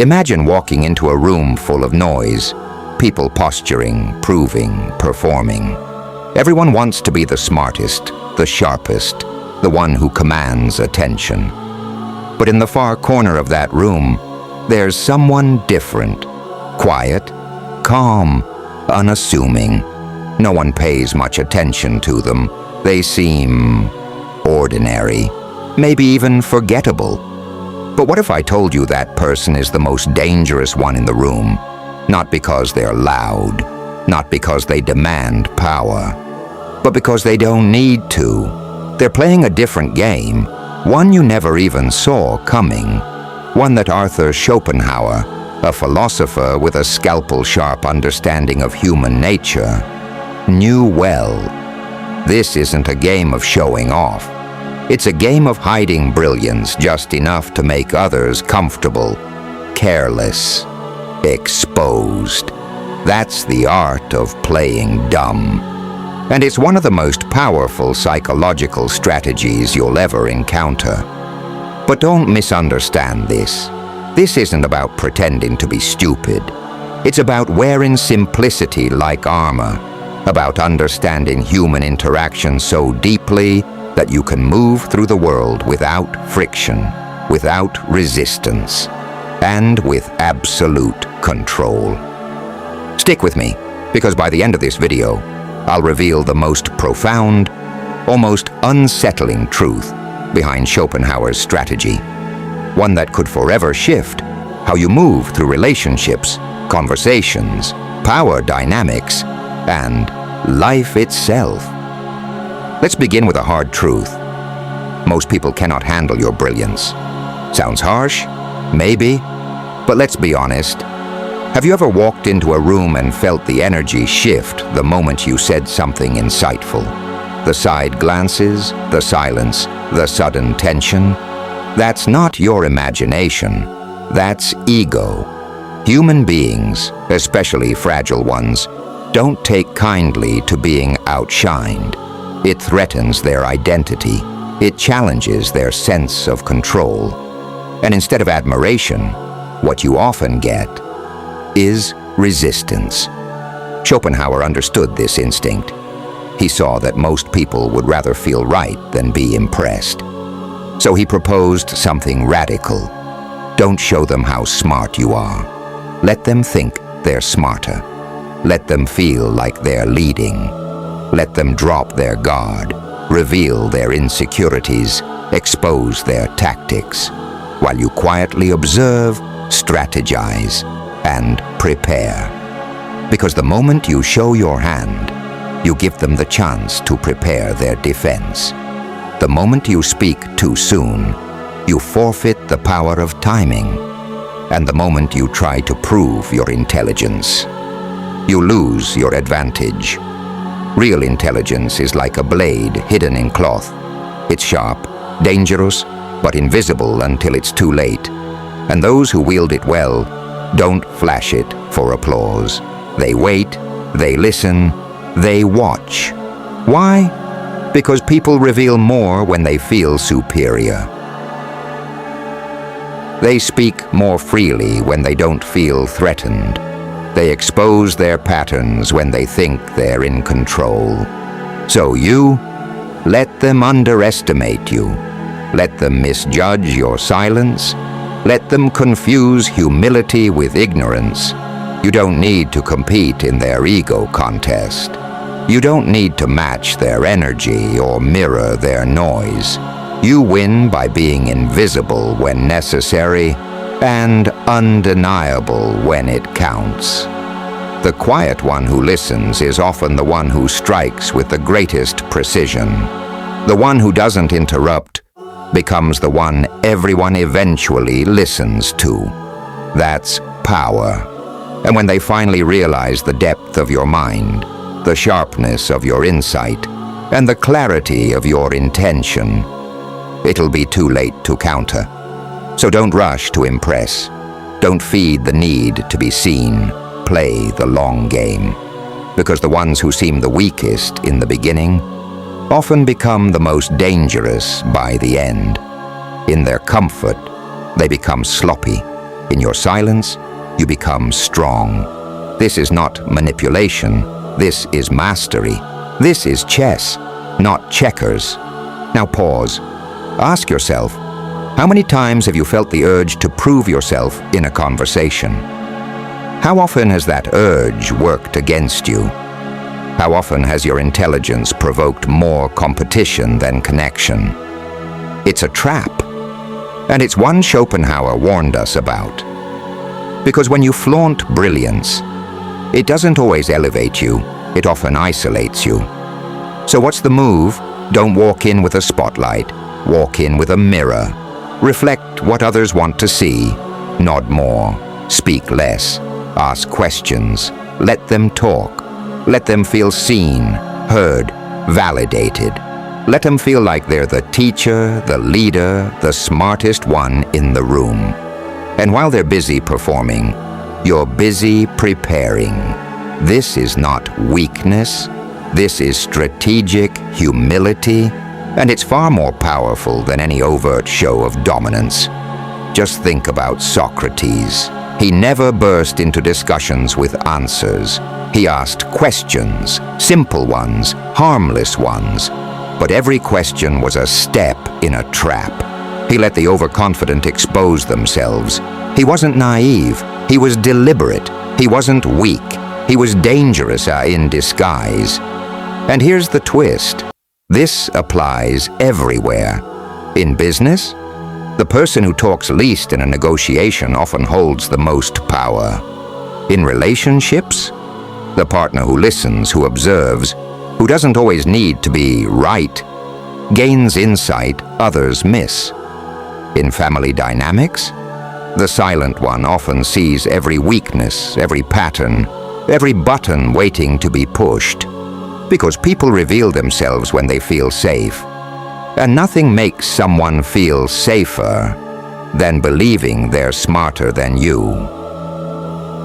Imagine walking into a room full of noise, people posturing, proving, performing. Everyone wants to be the smartest, the sharpest, the one who commands attention. But in the far corner of that room, there's someone different, quiet, calm, unassuming. No one pays much attention to them. They seem ordinary, maybe even forgettable. But what if I told you that person is the most dangerous one in the room? Not because they're loud, not because they demand power, but because they don't need to. They're playing a different game, one you never even saw coming, one that Arthur Schopenhauer, a philosopher with a scalpel-sharp understanding of human nature, knew well. This isn't a game of showing off. It's a game of hiding brilliance just enough to make others comfortable, careless, exposed. That's the art of playing dumb. And it's one of the most powerful psychological strategies you'll ever encounter. But don't misunderstand this. This isn't about pretending to be stupid. It's about wearing simplicity like armor, about understanding human interaction so deeply that you can move through the world without friction, without resistance, and with absolute control. Stick with me, because by the end of this video, I'll reveal the most profound, almost unsettling truth behind Schopenhauer's strategy, one that could forever shift how you move through relationships, conversations, power dynamics, and life itself. Let's begin with a hard truth. Most people cannot handle your brilliance. Sounds harsh? Maybe. But let's be honest. Have you ever walked into a room and felt the energy shift the moment you said something insightful? The side glances, the silence, the sudden tension? That's not your imagination. That's ego. Human beings, especially fragile ones, don't take kindly to being outshined. It threatens their identity. It challenges their sense of control. And instead of admiration, what you often get is resistance. Schopenhauer understood this instinct. He saw that most people would rather feel right than be impressed. So he proposed something radical. Don't show them how smart you are. Let them think they're smarter. Let them feel like they're leading. Let them drop their guard, reveal their insecurities, expose their tactics, while you quietly observe, strategize, and prepare. Because the moment you show your hand, you give them the chance to prepare their defense. The moment you speak too soon, you forfeit the power of timing. And the moment you try to prove your intelligence, you lose your advantage. Real intelligence is like a blade hidden in cloth. It's sharp, dangerous, but invisible until it's too late. And those who wield it well don't flash it for applause. They wait, they listen, they watch. Why? Because people reveal more when they feel superior. They speak more freely when they don't feel threatened. They expose their patterns when they think they're in control. So you, let them underestimate you. Let them misjudge your silence. Let them confuse humility with ignorance. You don't need to compete in their ego contest. You don't need to match their energy or mirror their noise. You win by being invisible when necessary and undeniable when it counts. The quiet one who listens is often the one who strikes with the greatest precision. The one who doesn't interrupt becomes the one everyone eventually listens to. That's power. And when they finally realize the depth of your mind, the sharpness of your insight, and the clarity of your intention, it'll be too late to counter. So don't rush to impress. Don't feed the need to be seen. Play the long game. Because the ones who seem the weakest in the beginning often become the most dangerous by the end. In their comfort, they become sloppy. In your silence, you become strong. This is not manipulation. This is mastery. This is chess, not checkers. Now pause. Ask yourself, how many times have you felt the urge to prove yourself in a conversation? How often has that urge worked against you? How often has your intelligence provoked more competition than connection? It's a trap, and it's one Schopenhauer warned us about. Because when you flaunt brilliance, it doesn't always elevate you, it often isolates you. So what's the move? Don't walk in with a spotlight, walk in with a mirror. Reflect what others want to see, nod more, speak less, ask questions, let them talk. Let them feel seen, heard, validated. Let them feel like they're the teacher, the leader, the smartest one in the room. And while they're busy performing, you're busy preparing. This is not weakness. This is strategic humility, and it's far more powerful than any overt show of dominance. Just think about Socrates. He never burst into discussions with answers. He asked questions, simple ones, harmless ones, but every question was a step in a trap. He let the overconfident expose themselves. He wasn't naive, he was deliberate. He wasn't weak, he was dangerous in disguise. And here's the twist. This applies everywhere. In business, the person who talks least in a negotiation often holds the most power. In relationships, the partner who listens, who observes, who doesn't always need to be right, gains insight others miss. In family dynamics, the silent one often sees every weakness, every pattern, every button waiting to be pushed. Because people reveal themselves when they feel safe. And nothing makes someone feel safer than believing they're smarter than you.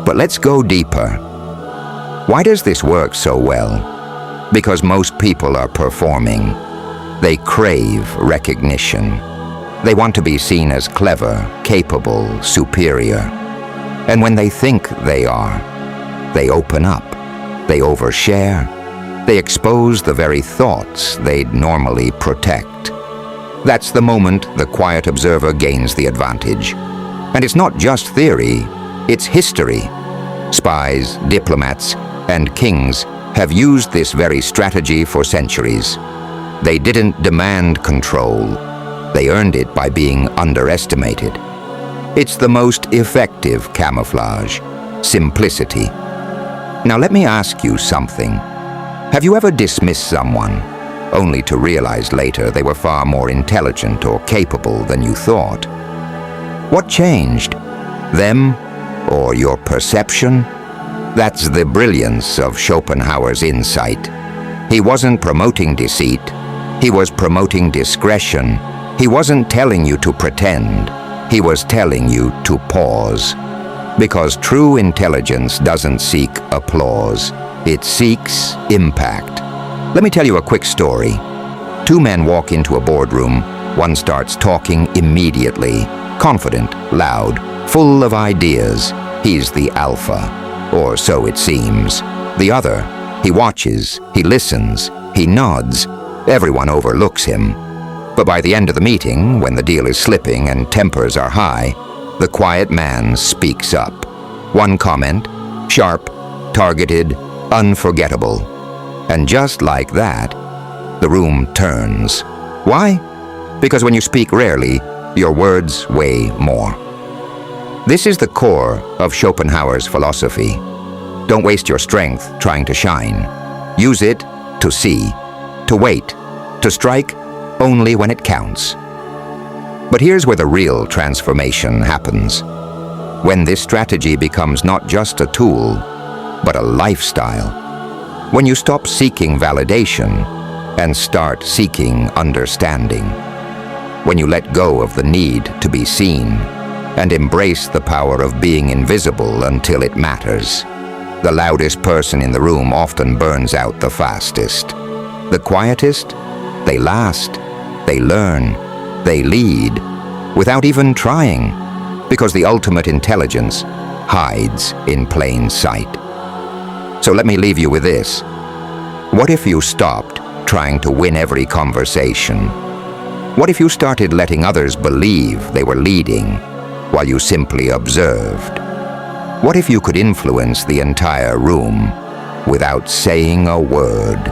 But let's go deeper. Why does this work so well? Because most people are performing. They crave recognition. They want to be seen as clever, capable, superior. And when they think they are, they open up. They overshare. They expose the very thoughts they'd normally protect. That's the moment the quiet observer gains the advantage. And it's not just theory, it's history. Spies, diplomats, and kings have used this very strategy for centuries. They didn't demand control. They earned it by being underestimated. It's the most effective camouflage, simplicity. Now let me ask you something. Have you ever dismissed someone, only to realize later they were far more intelligent or capable than you thought? What changed? Them or your perception? That's the brilliance of Schopenhauer's insight. He wasn't promoting deceit. He was promoting discretion. He wasn't telling you to pretend. He was telling you to pause. Because true intelligence doesn't seek applause. It seeks impact. Let me tell you a quick story. Two men walk into a boardroom. One starts talking immediately, confident, loud, full of ideas. He's the alpha. Or so it seems. The other, he watches, he listens, he nods. Everyone overlooks him. But by the end of the meeting, when the deal is slipping and tempers are high, the quiet man speaks up. One comment, sharp, targeted, unforgettable. And just like that, the room turns. Why? Because when you speak rarely, your words weigh more. This is the core of Schopenhauer's philosophy. Don't waste your strength trying to shine. Use it to see, to wait, to strike only when it counts. But here's where the real transformation happens. When this strategy becomes not just a tool, but a lifestyle. When you stop seeking validation and start seeking understanding. When you let go of the need to be seen and embrace the power of being invisible until it matters. The loudest person in the room often burns out the fastest. The quietest, they last, they learn, they lead, without even trying. because the ultimate intelligence hides in plain sight. So let me leave you with this. What if you stopped trying to win every conversation? What if you started letting others believe they were leading while you simply observed? What if you could influence the entire room without saying a word?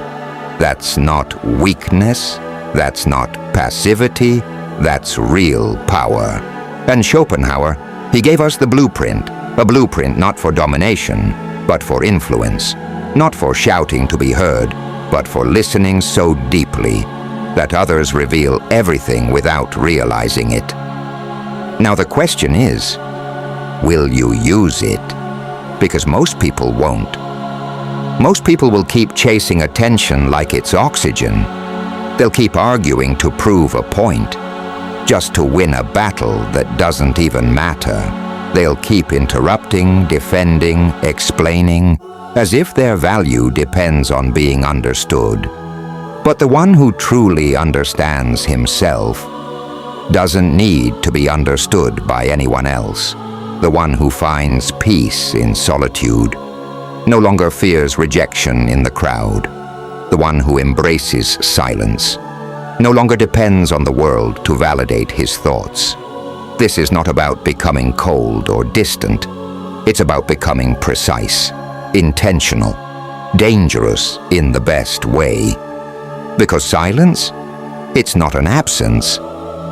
That's not weakness, that's not passivity, that's real power. And Schopenhauer, he gave us the blueprint, a blueprint not for domination, but for influence, not for shouting to be heard, but for listening so deeply that others reveal everything without realizing it. Now the question is, will you use it? Because most people won't. Most people will keep chasing attention like it's oxygen. They'll keep arguing to prove a point, just to win a battle that doesn't even matter. They'll keep interrupting, defending, explaining, as if their value depends on being understood. But the one who truly understands himself doesn't need to be understood by anyone else. The one who finds peace in solitude no longer fears rejection in the crowd. The one who embraces silence no longer depends on the world to validate his thoughts. This is not about becoming cold or distant. It's about becoming precise, intentional, dangerous in the best way. Because silence, it's not an absence,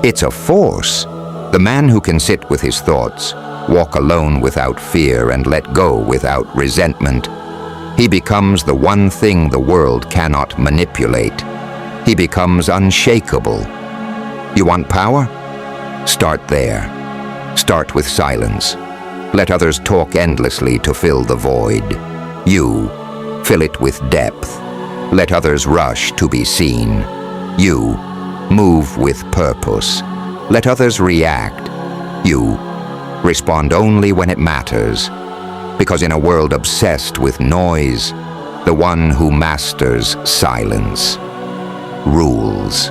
it's a force. The man who can sit with his thoughts, walk alone without fear, and let go without resentment, he becomes the one thing the world cannot manipulate. He becomes unshakable. You want power? Start there. Start with silence. Let others talk endlessly to fill the void. You, fill it with depth. Let others rush to be seen. You, move with purpose. Let others react. You, respond only when it matters. Because in a world obsessed with noise, the one who masters silence rules.